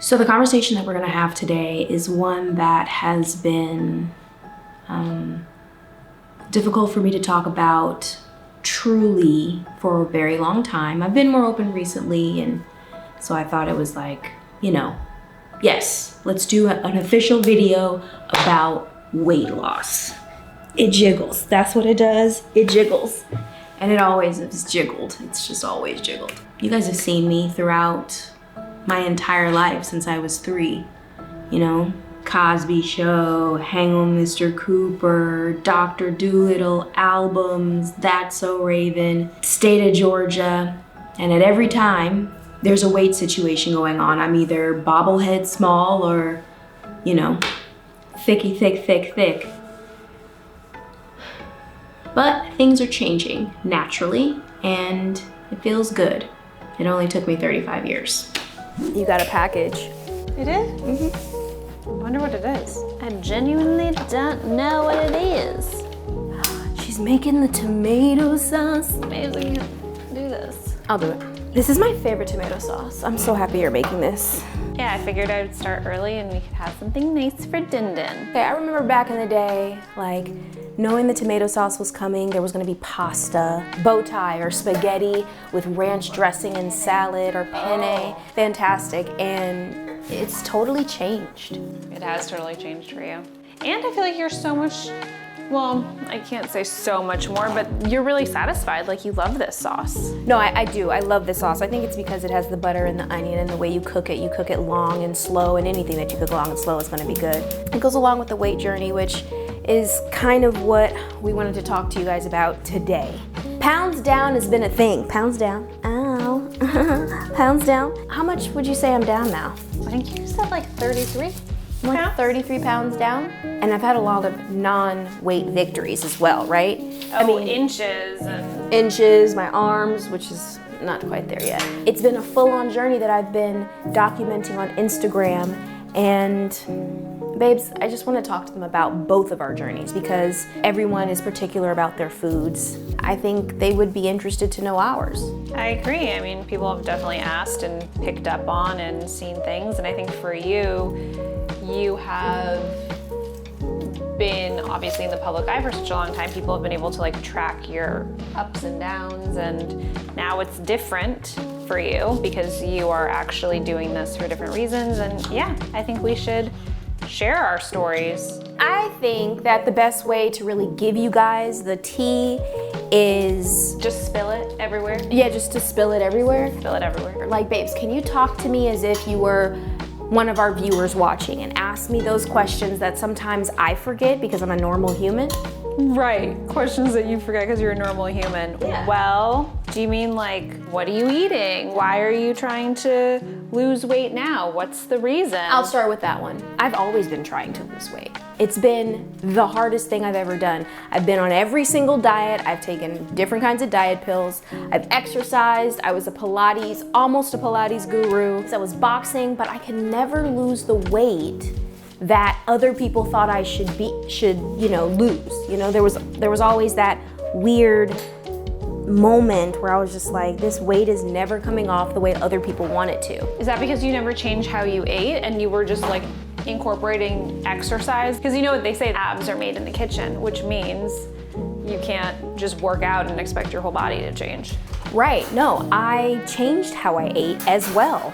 So the conversation that we're gonna have today is one that has been difficult for me to talk about truly for a very long time. I've been more open recently, and so I thought it was like, you know, yes, let's do an official video about weight loss. It jiggles, that's what it does, it jiggles. And it always is jiggled, it's just always jiggled. You guys have seen me throughout my entire life since I was 3, you know? Cosby Show, Hang on Mr. Cooper, Dr. Dolittle, albums, That's So Raven, State of Georgia. And at every time, there's a weight situation going on. I'm either bobblehead small or, you know, thicky, thick. But things are changing naturally, and it feels good. It only took me 35 years. You got a package. You did? Mm-hmm. I wonder what it is. I genuinely don't know what it is. She's making the tomato sauce. Maybe we can do this. I'll do it. This is my favorite tomato sauce. I'm so happy you're making this. Yeah, I figured I would start early and we could have something nice for Din Din. Okay, I remember back in the day, like, knowing the tomato sauce was coming, there was gonna be pasta, bow tie, or spaghetti with ranch dressing and salad, or penne. Fantastic, and it's totally changed. It has totally changed for you. And I feel like you're so much, well, I can't say so much more, but you're really satisfied. Like, you love this sauce. No, I do. I love this sauce. I think it's because it has the butter and the onion, and the way you cook it long and slow, and anything that you cook long and slow is gonna be good. It goes along with the weight journey, which is kind of what we wanted to talk to you guys about today. Pounds down has been a thing. Pounds down. Ow. Pounds down. How much would you say I'm down now? I think you said like 33. I'm like 33 pounds down. And I've had a lot of non-weight victories as well, right? Oh, inches and... Inches, my arms, which is not quite there yet. It's been a full-on journey that I've been documenting on Instagram, and babes, I just want to talk to them about both of our journeys because everyone is particular about their foods. I think they would be interested to know ours. I agree. I mean, people have definitely asked and picked up on and seen things, and I think for you, you have been obviously in the public eye for such a long time. People have been able to like track your ups and downs, and now it's different for you because you are actually doing this for different reasons. And yeah, I think we should share our stories. I think that the best way to really give you guys the tea is just spill it everywhere. Yeah, just to spill it everywhere. Spill it everywhere. Like, babes, can you talk to me as if you were one of our viewers watching and ask me those questions that sometimes I forget because I'm a normal human? Right, questions that you forget because you're a normal human. Yeah. Well, do you mean like, what are you eating? Why are you trying to lose weight now? What's the reason? I'll start with that one. I've always been trying to lose weight. It's been the hardest thing I've ever done. I've been on every single diet. I've taken different kinds of diet pills. I've exercised. I was almost a Pilates guru. I was boxing, but I could never lose the weight that other people thought I should lose. You know, there was always that weird moment where I was just like, this weight is never coming off the way other people want it to. Is that because you never changed how you ate and you were just like incorporating exercise? Because you know what they say, abs are made in the kitchen, which means you can't just work out and expect your whole body to change. Right, no, I changed how I ate as well.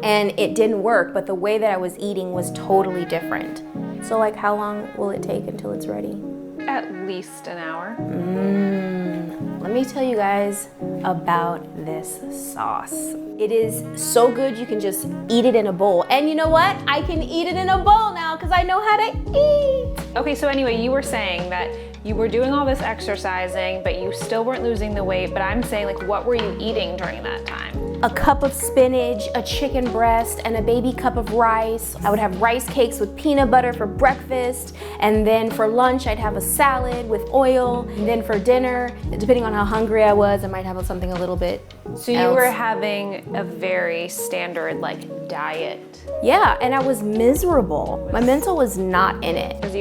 And it didn't work, but the way that I was eating was totally different. So like, how long will it take until it's ready? At least an hour. Let me tell you guys about this sauce. It is so good you can just eat it in a bowl. And you know what? I can eat it in a bowl now because I know how to eat. Okay, so anyway, you were saying that you were doing all this exercising, but you still weren't losing the weight. But I'm saying, like, what were you eating during that time? A cup of spinach, a chicken breast, and a baby cup of rice. I would have rice cakes with peanut butter for breakfast, and then for lunch I'd have a salad with oil, and then for dinner, depending on how hungry I was, I might have something a little bit So you were having a very standard, like, diet. Yeah, and I was miserable. My mental was not in it. Did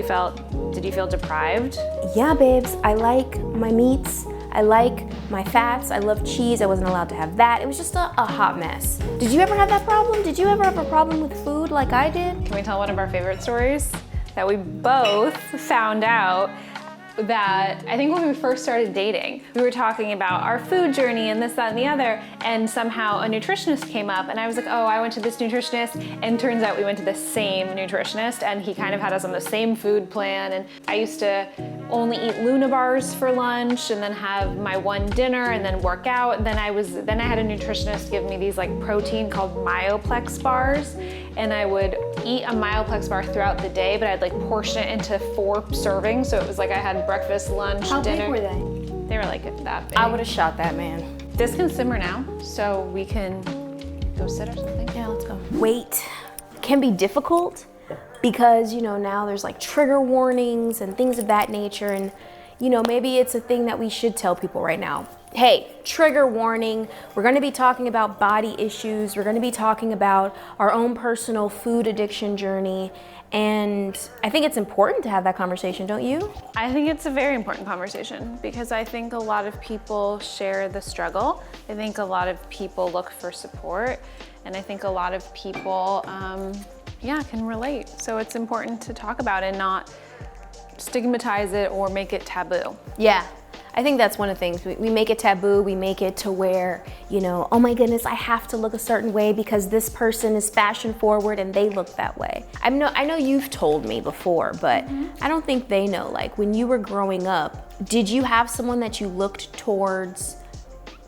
you feel deprived? Yeah, babes, I like my meats. I like my fats. I love cheese. I wasn't allowed to have that. It was just a hot mess. Did you ever have that problem? Did you ever have a problem with food like I did? Can we tell one of our favorite stories? That we both found out that I think when we first started dating, we were talking about our food journey and this, that, and the other, and somehow a nutritionist came up and I was like, oh, I went to this nutritionist, and turns out we went to the same nutritionist and he kind of had us on the same food plan. And I used to only eat Luna bars for lunch and then have my one dinner and then work out. And then I had a nutritionist give me these like protein called Myoplex bars, and I would eat a Myoplex bar throughout the day, but I'd like portion it into 4 servings. So it was like I had breakfast, lunch, dinner. How big were they? They were like that big. I would have shot that man. This can simmer now, so we can go sit or something. Yeah, let's go. Weight can be difficult because, now there's like trigger warnings and things of that nature. And, maybe it's a thing that we should tell people right now. Hey, trigger warning. We're going to be talking about body issues. We're going to be talking about our own personal food addiction journey. And I think it's important to have that conversation, don't you? I think it's a very important conversation because I think a lot of people share the struggle. I think a lot of people look for support, and I think a lot of people, can relate. So it's important to talk about and not stigmatize it or make it taboo. Yeah. I think that's one of the things. We make it taboo. We make it to where, oh my goodness, I have to look a certain way because this person is fashion forward and they look that way. I know you've told me before, but I don't think they know. Like when you were growing up, did you have someone that you looked towards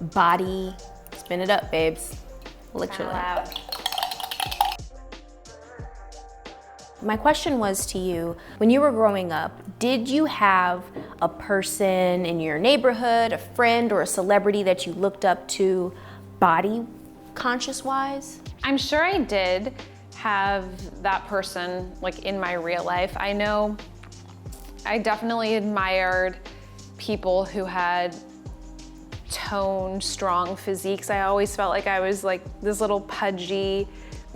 body? Spin it up, babes. Literally. My question was to you, when you were growing up, did you have a person in your neighborhood, a friend or a celebrity that you looked up to body conscious wise? I'm sure I did have that person like in my real life. I know I definitely admired people who had toned, strong physiques. I always felt like I was like this little pudgy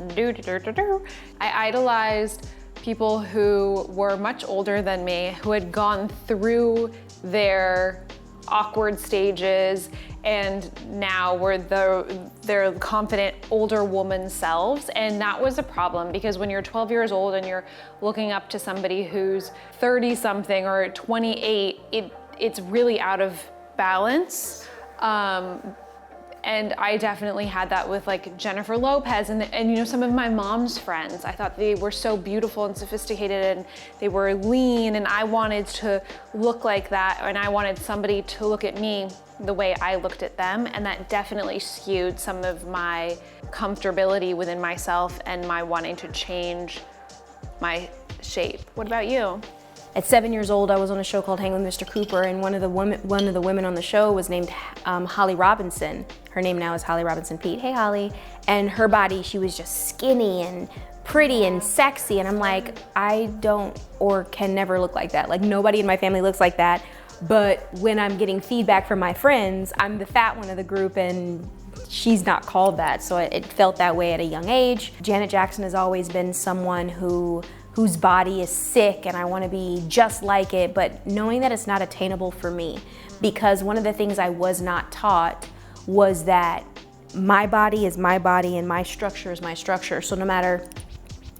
I idolized people who were much older than me, who had gone through their awkward stages and now were their confident older woman selves. And that was a problem because when you're 12 years old and you're looking up to somebody who's 30 something or 28, it's really out of balance. And I definitely had that with like Jennifer Lopez and some of my mom's friends. I thought they were so beautiful and sophisticated and they were lean, and I wanted to look like that, and I wanted somebody to look at me the way I looked at them, and that definitely skewed some of my comfortability within myself and my wanting to change my shape. What about you? At 7 years old, I was on a show called Hang with Mr. Cooper, and one of the women on the show was named Holly Robinson. Her name now is Holly Robinson Pete. Hey, Holly. And her body, she was just skinny and pretty and sexy. And I'm like, I don't or can never look like that. Like nobody in my family looks like that. But when I'm getting feedback from my friends, I'm the fat one of the group and she's not called that. So it felt that way at a young age. Janet Jackson has always been someone whose body is sick and I want to be just like it, but knowing that it's not attainable for me, because one of the things I was not taught was that my body is my body and my structure is my structure. So no matter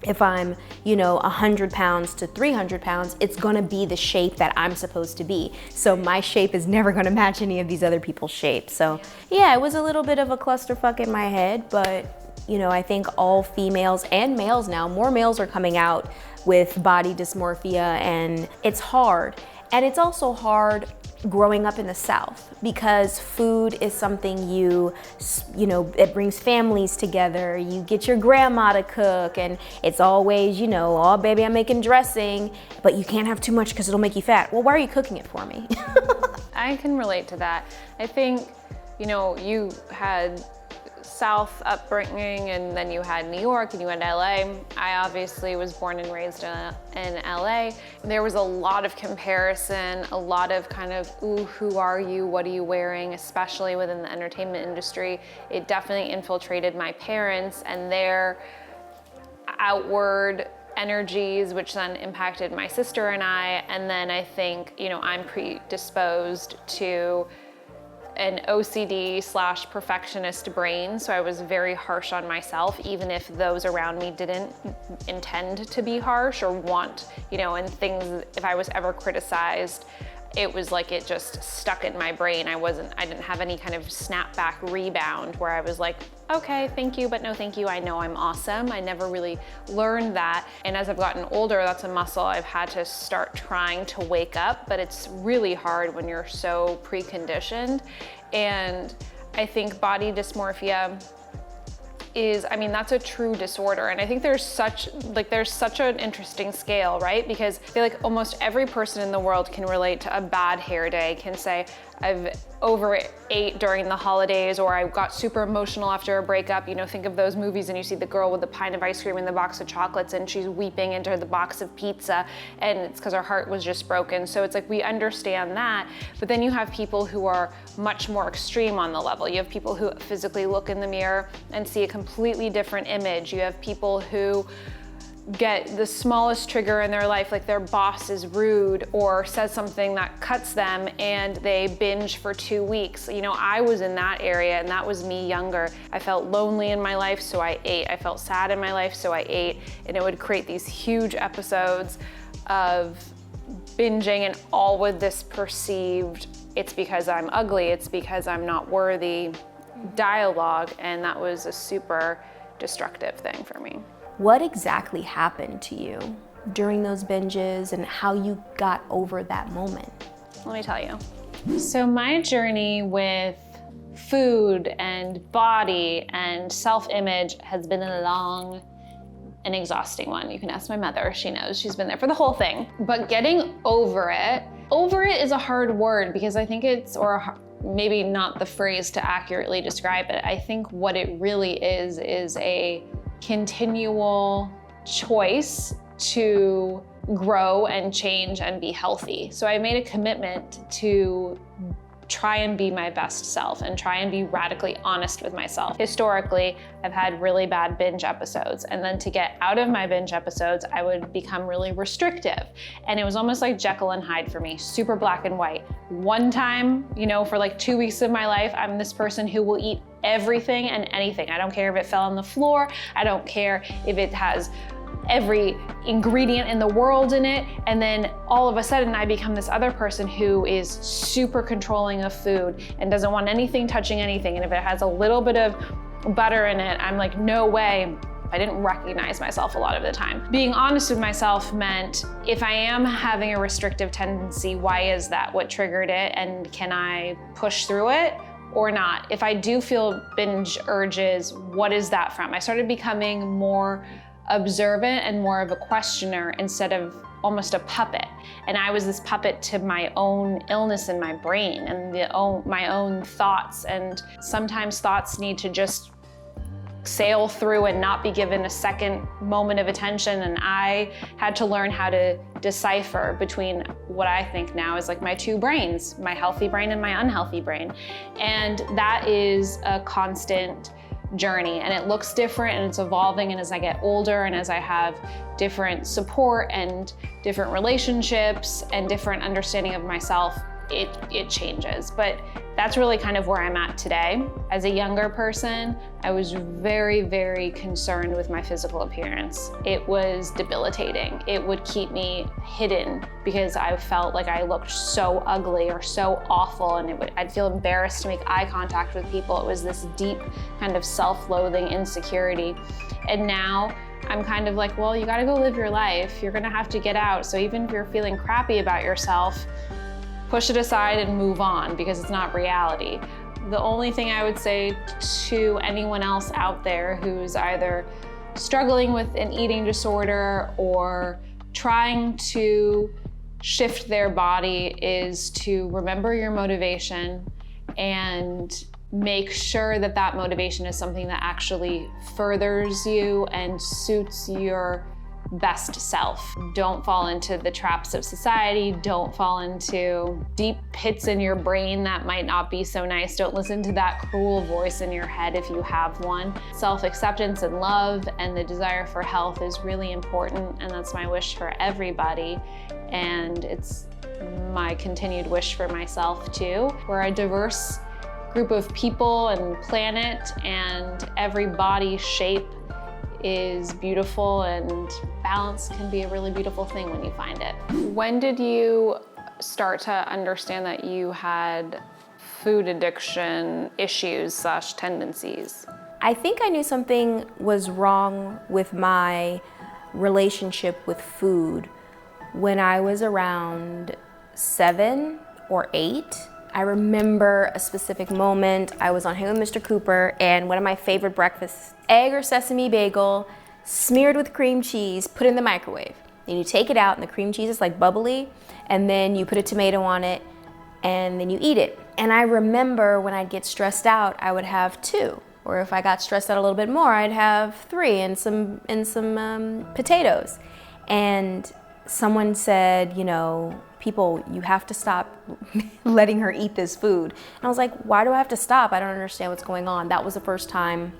if I'm, 100 pounds to 300 pounds, it's gonna be the shape that I'm supposed to be. So my shape is never gonna match any of these other people's shapes. So yeah, it was a little bit of a clusterfuck in my head, but I think all females and males now, more males are coming out with body dysmorphia, and it's hard. And it's also hard growing up in the South because food is something it brings families together. You get your grandma to cook and it's always, oh baby, I'm making dressing, but you can't have too much because it'll make you fat. Well, why are you cooking it for me? I can relate to that. I think, you had South upbringing and then you had New York and you had LA. I obviously was born and raised in LA. There was a lot of comparison, a lot of kind of, ooh, who are you? What are you wearing? Especially within the entertainment industry. It definitely infiltrated my parents and their outward energies, which then impacted my sister and I. And then I think, I'm predisposed to an OCD/perfectionist brain, so I was very harsh on myself, even if those around me didn't intend to be harsh or want, and things, if I was ever criticized, it was like it just stuck in my brain. I didn't have any kind of snapback rebound where I was like, okay, thank you, but no thank you, I know I'm awesome. I never really learned that. And as I've gotten older, that's a muscle I've had to start trying to wake up, but it's really hard when you're so preconditioned. And I think body dysmorphia that's a true disorder. And I think there's such an interesting scale, right? Because I feel like almost every person in the world can relate to a bad hair day, can say, I've overate during the holidays, or I got super emotional after a breakup. Think of those movies and you see the girl with the pint of ice cream and the box of chocolates and she's weeping into the box of pizza, and it's because her heart was just broken. So it's like we understand that, but then you have people who are much more extreme on the level. You have people who physically look in the mirror and see a completely different image. You have people who get the smallest trigger in their life, like their boss is rude or says something that cuts them, and they binge for 2 weeks. I was in that area, and that was me younger. I felt lonely in my life, so I ate. I felt sad in my life, so I ate. And it would create these huge episodes of binging, and all with this perceived, it's because I'm ugly, it's because I'm not worthy dialogue, and that was a super destructive thing for me. What exactly happened to you during those binges and how you got over that moment? Let me tell you. So my journey with food and body and self-image has been a long and exhausting one. You can ask my mother, she knows, she's been there for the whole thing. But getting over it is a hard word, because I think maybe not the phrase to accurately describe it. I think what it really is a continual choice to grow and change and be healthy. So I made a commitment to try and be my best self and try and be radically honest with myself. Historically, I've had really bad binge episodes, and then to get out of my binge episodes, I would become really restrictive. And it was almost like Jekyll and Hyde for me, super black and white. One time, for like 2 weeks of my life, I'm this person who will eat everything and anything. I don't care if it fell on the floor. I don't care if it has every ingredient in the world in it. And then all of a sudden I become this other person who is super controlling of food and doesn't want anything touching anything. And if it has a little bit of butter in it, I'm like, no way. I didn't recognize myself a lot of the time. Being honest with myself meant, if I am having a restrictive tendency, why is that? What triggered it? And can I push through it or not? If I do feel binge urges, what is that from? I started becoming more observant and more of a questioner instead of almost a puppet. And I was this puppet to my own illness in my brain and my own thoughts. And sometimes thoughts need to just sail through and not be given a second moment of attention. And I had to learn how to decipher between what I think now is like my two brains, my healthy brain and my unhealthy brain. And that is a constant journey, and it looks different and it's evolving. And as I get older and as I have different support and different relationships and different understanding of myself, it changes. But that's really kind of where I'm at today. As a younger person, I was very, very concerned with my physical appearance. It was debilitating. It would keep me hidden because I felt like I looked so ugly or so awful, and I'd feel embarrassed to make eye contact with people. It was this deep kind of self-loathing insecurity. And now I'm kind of like, well, you gotta go live your life. You're gonna have to get out. So even if you're feeling crappy about yourself, push it aside and move on, because it's not reality. The only thing I would say to anyone else out there who's either struggling with an eating disorder or trying to shift their body is to remember your motivation and make sure that that motivation is something that actually furthers you and suits your best self. Don't fall into the traps of society. Don't fall into deep pits in your brain that might not be so nice. Don't listen to that cruel voice in your head if you have one. Self-acceptance and love and the desire for health is really important, and that's my wish for everybody. And it's my continued wish for myself too. We're a diverse group of people and planet, and every body shape is beautiful, and balance can be a really beautiful thing when you find it. When did you start to understand that you had food addiction issues / tendencies? I think I knew something was wrong with my relationship with food when I was around 7 or 8. I remember a specific moment. I was on Hang with Mr. Cooper, and one of my favorite breakfasts, egg or sesame bagel, smeared with cream cheese, put in the microwave. And you take it out, and the cream cheese is like bubbly, and then you put a tomato on it, and then you eat it. And I remember when I'd get stressed out, I would have 2. Or if I got stressed out a little bit more, I'd have 3 and some potatoes. And someone said, you know, people, you have to stop letting her eat this food. And I was like, why do I have to stop? I don't understand what's going on. That was the first time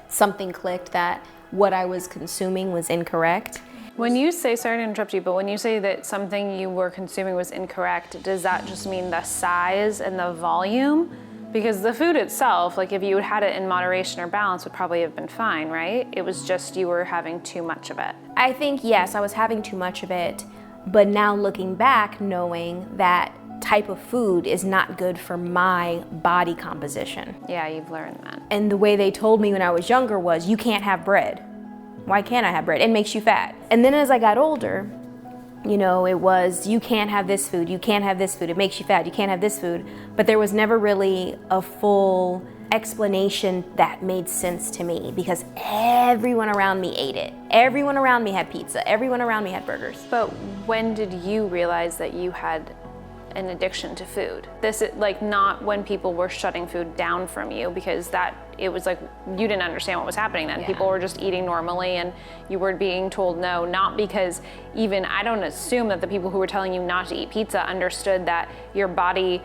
something clicked that what I was consuming was incorrect. When you say, sorry to interrupt you, but when you say that something you were consuming was incorrect, does that just mean the size and the volume? Because the food itself, like if you had it in moderation or balance, would probably have been fine, right? It was just you were having too much of it. I think, yes, I was having too much of it, but now looking back, knowing that type of food is not good for my body composition. Yeah, you've learned that. And the way they told me when I was younger was, you can't have bread. Why can't I have bread? It makes you fat. And then as I got older, you know, it was, you can't have this food, you can't have this food, it makes you fat, you can't have this food. But there was never really a full explanation that made sense to me because everyone around me ate it. Everyone around me had pizza, everyone around me had burgers. But when did you realize that you had an addiction to food? This is like not when people were shutting food down from you, because that it was like you didn't understand what was happening then. Yeah. People were just eating normally and you were being told no, not because even I don't assume that the people who were telling you not to eat pizza understood that your body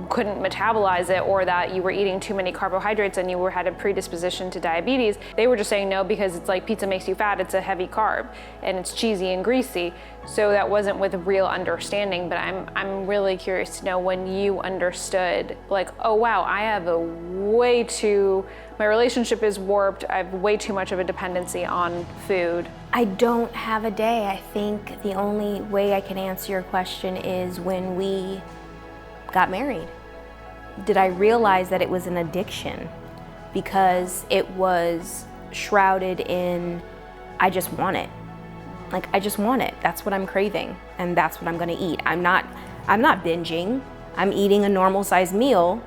couldn't metabolize it or that you were eating too many carbohydrates and you had a predisposition to diabetes. They were just saying no because it's like pizza makes you fat, it's a heavy carb and it's cheesy and greasy. So that wasn't with real understanding, but I'm really curious to know when you understood like, oh wow, I have my relationship is warped, I have way too much of a dependency on food. I don't have a day. I think the only way I can answer your question is when we got married. Did I realize that it was an addiction? Because it was shrouded in, I just want it. Like, I just want it. That's what I'm craving, and that's what I'm gonna eat. I'm not binging. I'm eating a normal sized meal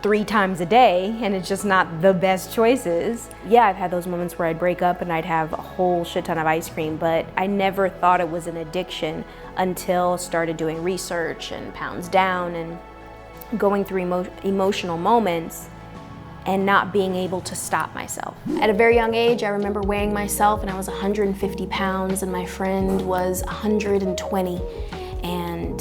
3 times a day, and it's just not the best choices. Yeah, I've had those moments where I'd break up and I'd have a whole shit ton of ice cream, but I never thought it was an addiction until I started doing research and Pounds Down and going through emotional moments and not being able to stop myself. At a very young age, I remember weighing myself and I was 150 pounds and my friend was 120. And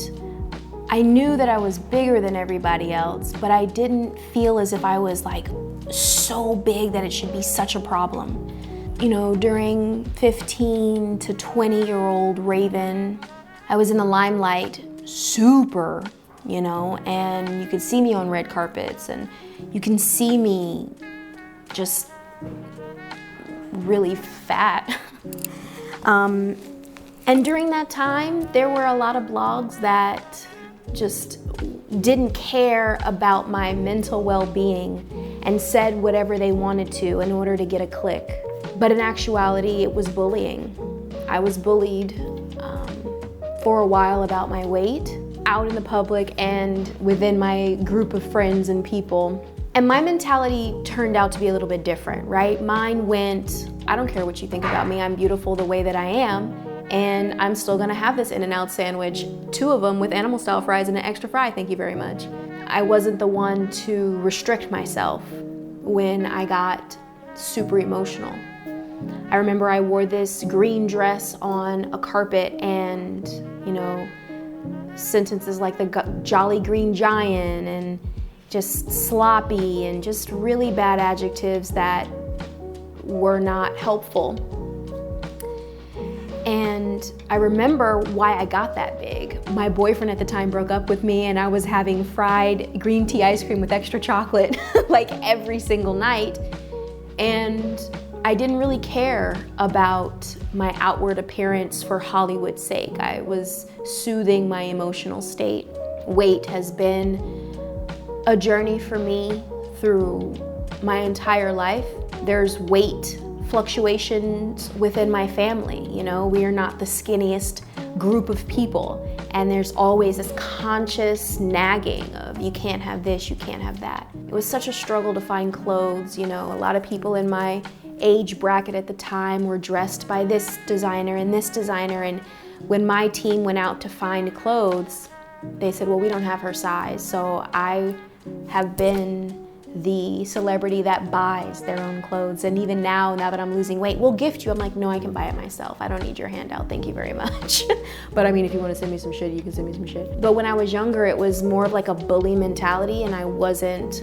I knew that I was bigger than everybody else, but I didn't feel as if I was like so big that it should be such a problem. You know, during 15 to 20-year-old Raven, I was in the limelight, super, you know, and you could see me on red carpets and you can see me just really fat. And during that time, there were a lot of blogs that just didn't care about my mental well-being and said whatever they wanted to in order to get a click. But in actuality, it was bullying. I was bullied for a while about my weight, out in the public and within my group of friends and people. And my mentality turned out to be a little bit different, right? Mine went, I don't care what you think about me, I'm beautiful the way that I am, and I'm still gonna have this In-N-Out sandwich, 2 of them with animal style fries and an extra fry, thank you very much. I wasn't the one to restrict myself when I got super emotional. I remember I wore this green dress on a carpet and, you know, sentences like the jolly green giant and just sloppy and just really bad adjectives that were not helpful. And I remember why I got that big. My boyfriend at the time broke up with me and I was having fried green tea ice cream with extra chocolate like every single night. And I didn't really care about my outward appearance for Hollywood's sake. I was soothing my emotional state. Weight has been a journey for me through my entire life. There's weight fluctuations within my family. You know, we are not the skinniest group of people. And there's always this conscious nagging of you can't have this, you can't have that. It was such a struggle to find clothes. You know, a lot of people in my age bracket at the time were dressed by this designer and this designer. And when my team went out to find clothes, they said, well, we don't have her size. So I have been the celebrity that buys their own clothes. And even now that I'm losing weight, we'll gift you. I'm like, no, I can buy it myself. I don't need your handout. Thank you very much. But I mean, if you want to send me some shit, you can send me some shit. But when I was younger, it was more of like a bully mentality, and I wasn't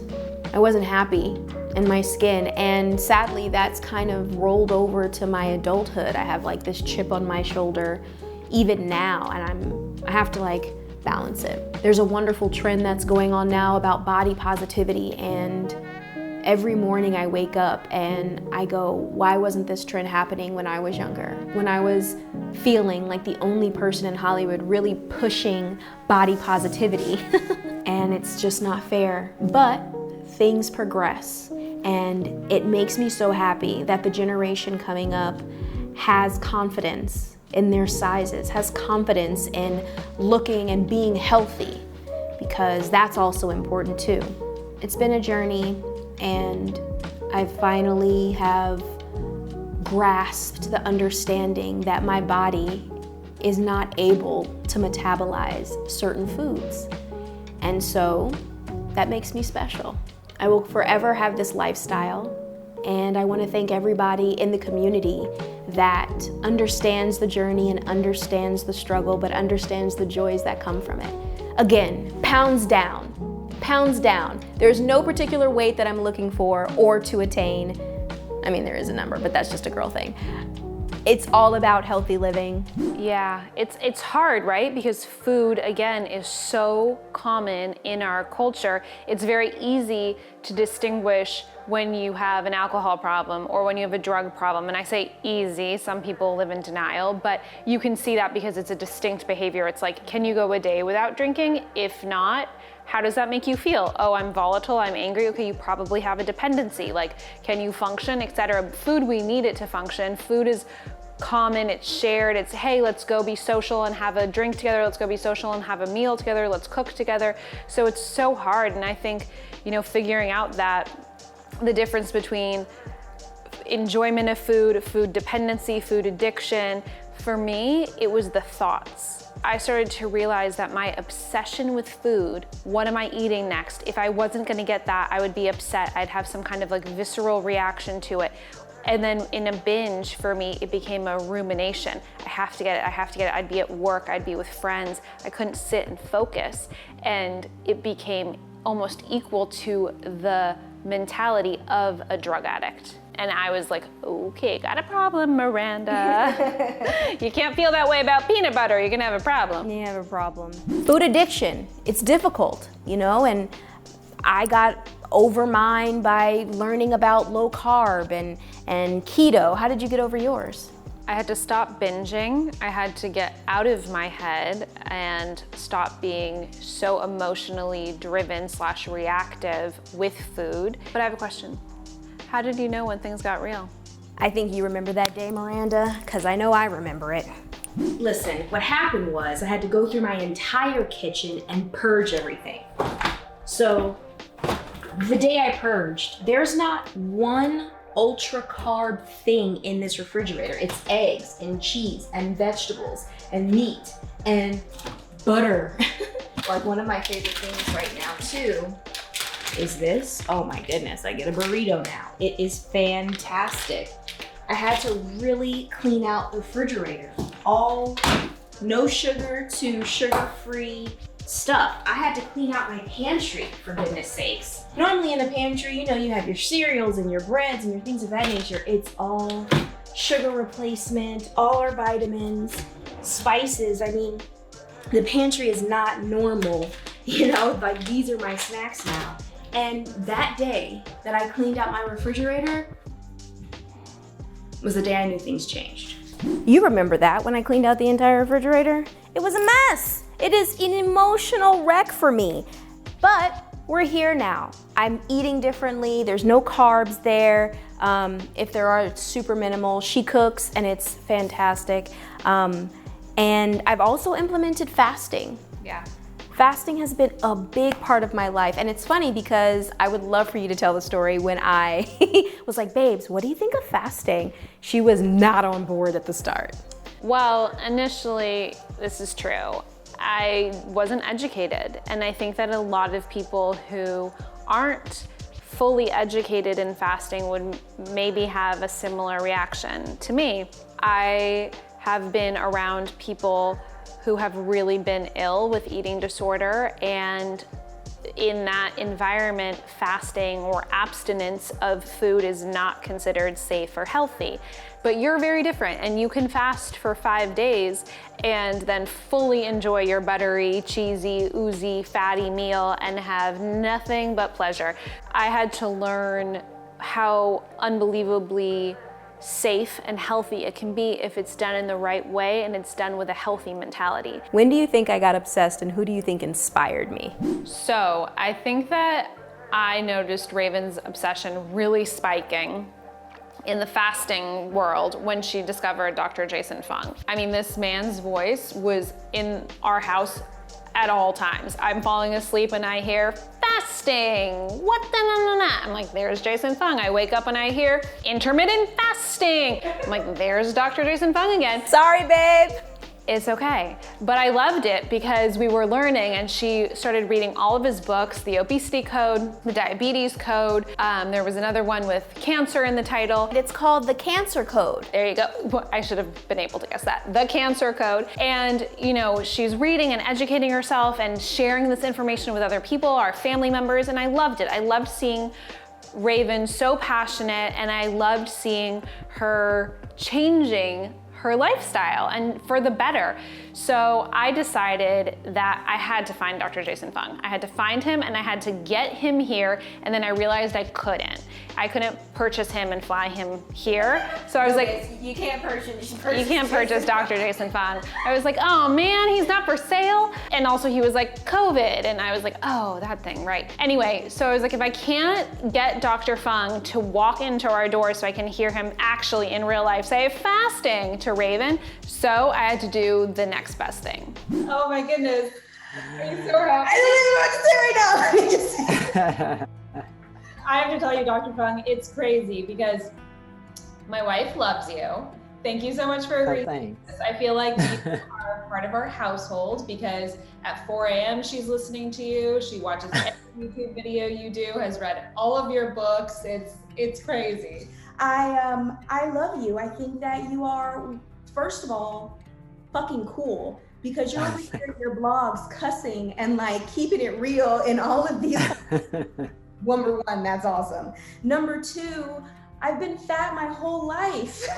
happy in my skin. And sadly, that's kind of rolled over to my adulthood. I have like this chip on my shoulder even now, and I have to like balance it. There's a wonderful trend that's going on now about body positivity, and every morning I wake up and I go, why wasn't this trend happening when I was younger? When I was feeling like the only person in Hollywood really pushing body positivity. And it's just not fair. But things progress, and it makes me so happy that the generation coming up has confidence in their sizes, has confidence in looking and being healthy, because that's also important too. It's been a journey, and I finally have grasped the understanding that my body is not able to metabolize certain foods. And so that makes me special. I will forever have this lifestyle, and I want to thank everybody in the community that understands the journey and understands the struggle, but understands the joys that come from it. Again, pounds down, pounds down. There's no particular weight that I'm looking for or to attain. I mean, there is a number, but that's just a girl thing. It's all about healthy living. Yeah, it's hard, right? Because food, again, is so common in our culture. It's very easy to distinguish when you have an alcohol problem or when you have a drug problem. And I say easy, some people live in denial, but you can see that because it's a distinct behavior. It's like, can you go a day without drinking? If not, how does that make you feel? Oh, I'm volatile, I'm angry. Okay, you probably have a dependency. Like, can you function, etc. Food, we need it to function. Food is common, it's shared. It's, hey, let's go be social and have a drink together. Let's go be social and have a meal together. Let's cook together. So it's so hard. And I think, you know, figuring out that the difference between enjoyment of food, food dependency, food addiction, for me, it was the thoughts. I started to realize that my obsession with food, what am I eating next? If I wasn't gonna get that, I would be upset. I'd have some kind of like visceral reaction to it. And then in a binge, for me, it became a rumination. I have to get it, I have to get it. I'd be at work, I'd be with friends. I couldn't sit and focus. And it became almost equal to the mentality of a drug addict. And I was like, okay, got a problem, Miranda. You can't feel that way about peanut butter, you're gonna have a problem. You have a problem. Food addiction, it's difficult, you know, and I got over mine by learning about low carb and keto. How did you get over yours? I had to stop binging. I had to get out of my head and stop being so emotionally driven / reactive with food. But I have a question. How did you know when things got real? I think you remember that day, Miranda, because I know I remember it. Listen, what happened was I had to go through my entire kitchen and purge everything. So the day I purged, there's not one ultra carb thing in this refrigerator. It's eggs and cheese and vegetables and meat and butter. Like, one of my favorite things right now too is this. Oh my goodness, I get a burrito now. It is fantastic. I had to really clean out the refrigerator. All no sugar to sugar-free stuff. I had to clean out my pantry, for goodness sakes. Normally in the pantry, you know, you have your cereals and your breads and your things of that nature. It's all sugar replacement, all our vitamins, spices. I mean, the pantry is not normal, like these are my snacks now. And that day that I cleaned out my refrigerator was the day I knew things changed. You remember that when I cleaned out the entire refrigerator? It was a mess. It is an emotional wreck for me. But we're here now. I'm eating differently. There's no carbs there. If there are, it's super minimal. She cooks and it's fantastic. And I've also implemented fasting. Yeah. Fasting has been a big part of my life. And it's funny because I would love for you to tell the story when I was like, babes, what do you think of fasting? She was not on board at the start. Well, initially, this is true. I wasn't educated. And I think that a lot of people who aren't fully educated in fasting would maybe have a similar reaction to me. I have been around people who have really been ill with eating disorder, and in that environment, fasting or abstinence of food is not considered safe or healthy. But you're very different, and you can fast for 5 days and then fully enjoy your buttery, cheesy, oozy, fatty meal and have nothing but pleasure. I had to learn how unbelievably safe and healthy it can be if it's done in the right way and it's done with a healthy mentality. When do you think I got obsessed, and who do you think inspired me? So I think that I noticed Raven's obsession really spiking in the fasting world when she discovered Dr. Jason Fung. I mean, this man's voice was in our house at all times. I'm falling asleep and I hear fasting. What the na. I'm like, there's Jason Fung. I wake up and I hear intermittent fasting. I'm like, there's Dr. Jason Fung again. Sorry, babe. It's okay. But I loved it because we were learning, and she started reading all of his books, the obesity code, the diabetes code. There was another one with cancer in the title. It's called the Cancer Code. There you go. I should have been able to guess that. The Cancer Code. And, she's reading and educating herself and sharing this information with other people, our family members, and I loved it. I loved seeing Raven so passionate, and I loved seeing her changing her lifestyle and for the better. So I decided that I had to find Dr. Jason Fung. I had to find him and I had to get him here, and then I realized I couldn't purchase him and fly him here. So I was like, you can't purchase Dr. Jason Fung. I was like, oh man, he's not for sale. And also he was like COVID, and I was like, oh, that thing, right. Anyway, so I was like, if I can't get Dr. Fung to walk into our door so I can hear him actually in real life say fasting to Raven, so I had to do the next best thing. Oh my goodness. Are you so happy? I don't even know what to say right now. I have to tell you, Dr. Fung, it's crazy because my wife loves you. Thank you so much for agreeing. Thanks. I feel like you are part of our household because at 4 a.m. she's listening to you. She watches every YouTube video you do, has read all of your books. It's crazy. I love you. I think that you are, first of all, fucking cool, because you're over here in your blogs cussing and like keeping it real in all of these. Number one, that's awesome. Number two, I've been fat my whole life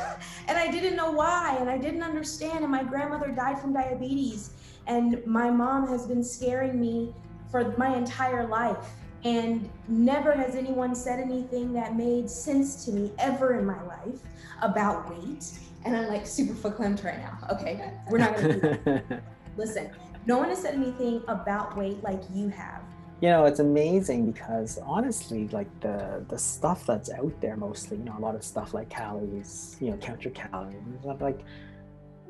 and I didn't know why, and I didn't understand, and my grandmother died from diabetes, and my mom has been scaring me for my entire life, and never has anyone said anything that made sense to me ever in my life about weight. And I'm like super verklempt right now. Okay, we're not gonna do that. Listen, no one has said anything about weight like you have. It's amazing because honestly, like the stuff that's out there mostly, a lot of stuff like calories, count your calories, I'm like,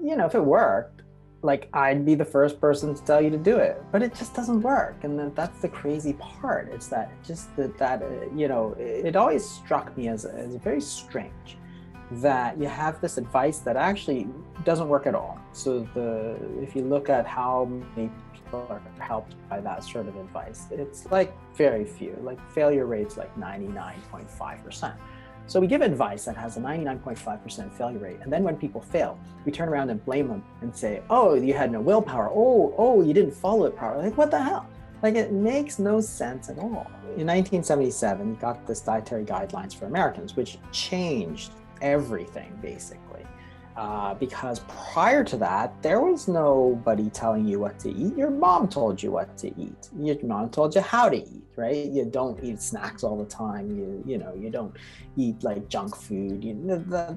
if it worked, like I'd be the first person to tell you to do it, but it just doesn't work. And that's the crazy part. It's that it always struck me as very strange that you have this advice that actually doesn't work at all. So if you look at how many people are helped by that sort of advice, it's like very few. Like failure rate's like 99.5%. So we give advice that has a 99.5% failure rate, and then when people fail, we turn around and blame them and say, oh, you had no willpower, oh, you didn't follow it properly. Like, what the hell? Like, it makes no sense at all. In 1977, we got this dietary guidelines for Americans, which changed everything, basically. Because prior to that, there was nobody telling you what to eat. Your mom told you what to eat. Your mom told you how to eat, right? You don't eat snacks all the time. You don't eat like junk food.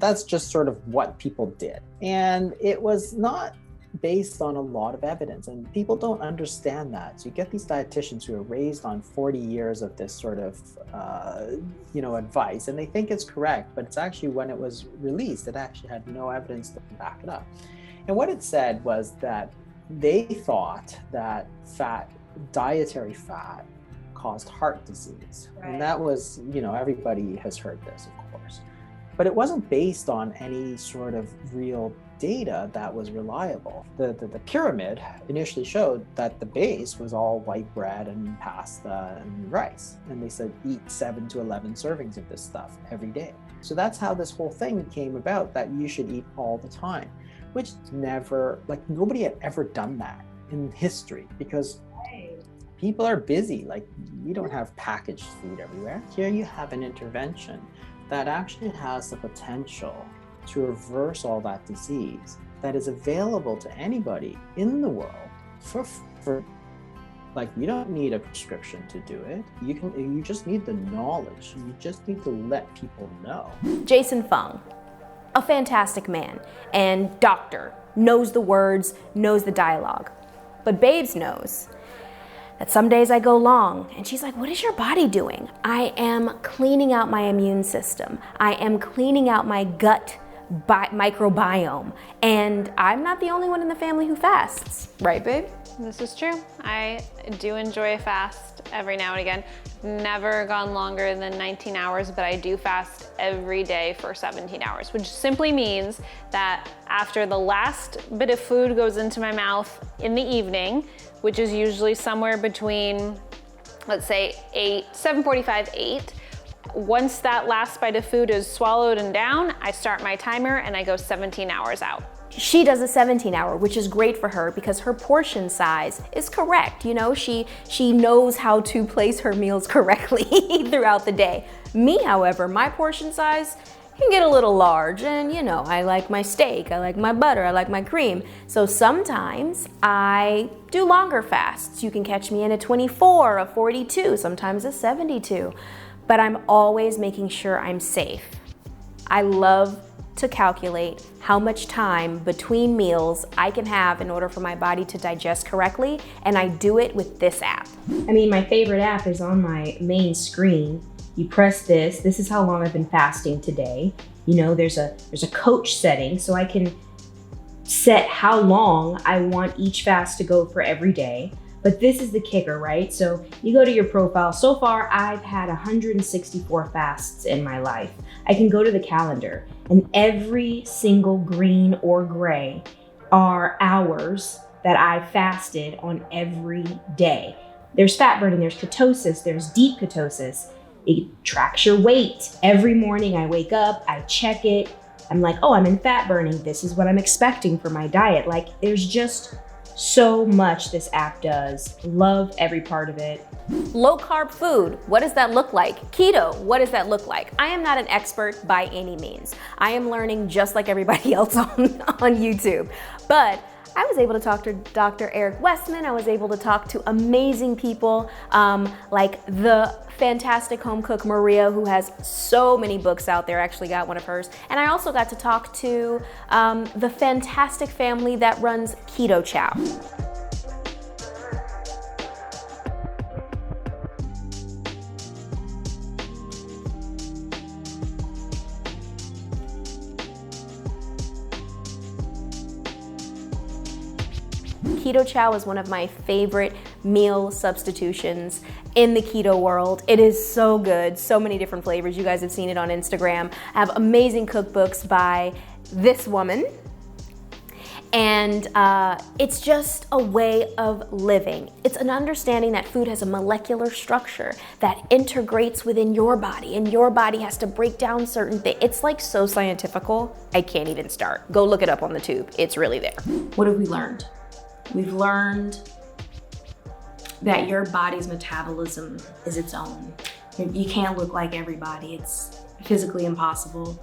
That's just sort of what people did. And it was not based on a lot of evidence, and people don't understand that. So you get these dietitians who are raised on 40 years of this sort of advice, and they think it's correct, but it's actually, when it was released, it actually had no evidence to back it up. And what it said was that they thought that dietary fat caused heart disease. Right. And that was, everybody has heard this, of course, but it wasn't based on any sort of real data that was reliable. The pyramid initially showed that the base was all white bread and pasta and rice. And they said, eat 7 to 11 servings of this stuff every day. So that's how this whole thing came about, that you should eat all the time, which nobody had ever done that in history, because people are busy. Like, we don't have packaged food everywhere. Here you have an intervention that actually has the potential to reverse all that disease, that is available to anybody in the world for like, you don't need a prescription to do it. You just need the knowledge. You just need to let people know. Jason Fung, a fantastic man and doctor, knows the words, knows the dialogue. But Babes knows that some days I go long and she's like, what is your body doing? I am cleaning out my immune system. I am cleaning out my gut microbiome. And I'm not the only one in the family who fasts. Right, babe? This is true. I do enjoy a fast every now and again. Never gone longer than 19 hours, but I do fast every day for 17 hours, which simply means that after the last bit of food goes into my mouth in the evening, which is usually somewhere between, let's say 7:45, 8, once that last bite of food is swallowed and down, I start my timer and I go 17 hours out. She does a 17-hour, which is great for her because her portion size is correct. She knows how to place her meals correctly throughout the day. Me, however, my portion size can get a little large, and I like my steak, I like my butter, I like my cream. So sometimes I do longer fasts. You can catch me in a 24, a 42, sometimes a 72. But I'm always making sure I'm safe. I love to calculate how much time between meals I can have in order for my body to digest correctly, and I do it with this app. I mean, my favorite app is on my main screen. You press this is how long I've been fasting today. There's a coach setting, so I can set how long I want each fast to go for every day. But this is the kicker, right? So you go to your profile. So far, I've had 164 fasts in my life. I can go to the calendar, and every single green or gray are hours that I fasted on every day. There's fat burning, there's ketosis, there's deep ketosis. It tracks your weight. Every morning I wake up, I check it. I'm like, oh, I'm in fat burning. This is what I'm expecting for my diet. Like, there's just so much this app does. Love every part of it. Low carb food, what does that look like? Keto, what does that look like? I am not an expert by any means. I am learning just like everybody else on YouTube. But I was able to talk to Dr. Eric Westman. I was able to talk to amazing people like the fantastic home cook Maria, who has so many books out there. I actually got one of hers. And I also got to talk to the fantastic family that runs Keto Chow. Keto Chow is one of my favorite meal substitutions in the keto world. It is so good, so many different flavors. You guys have seen it on Instagram. I have amazing cookbooks by this woman. And it's just a way of living. It's an understanding that food has a molecular structure that integrates within your body, and your body has to break down certain things. It's like so scientifical, I can't even start. Go look it up on the tube. It's really there. What have we learned? We've learned that your body's metabolism is its own. You can't look like everybody. It's physically impossible.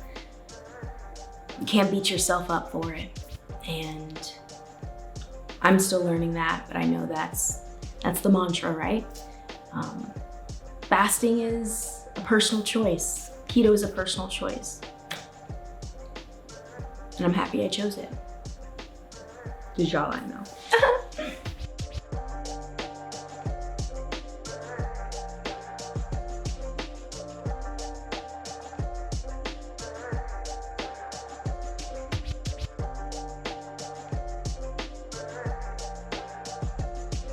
You can't beat yourself up for it. And I'm still learning that, but I know that's the mantra, right? Fasting is a personal choice. Keto is a personal choice. And I'm happy I chose it. 'Cause y'all I know.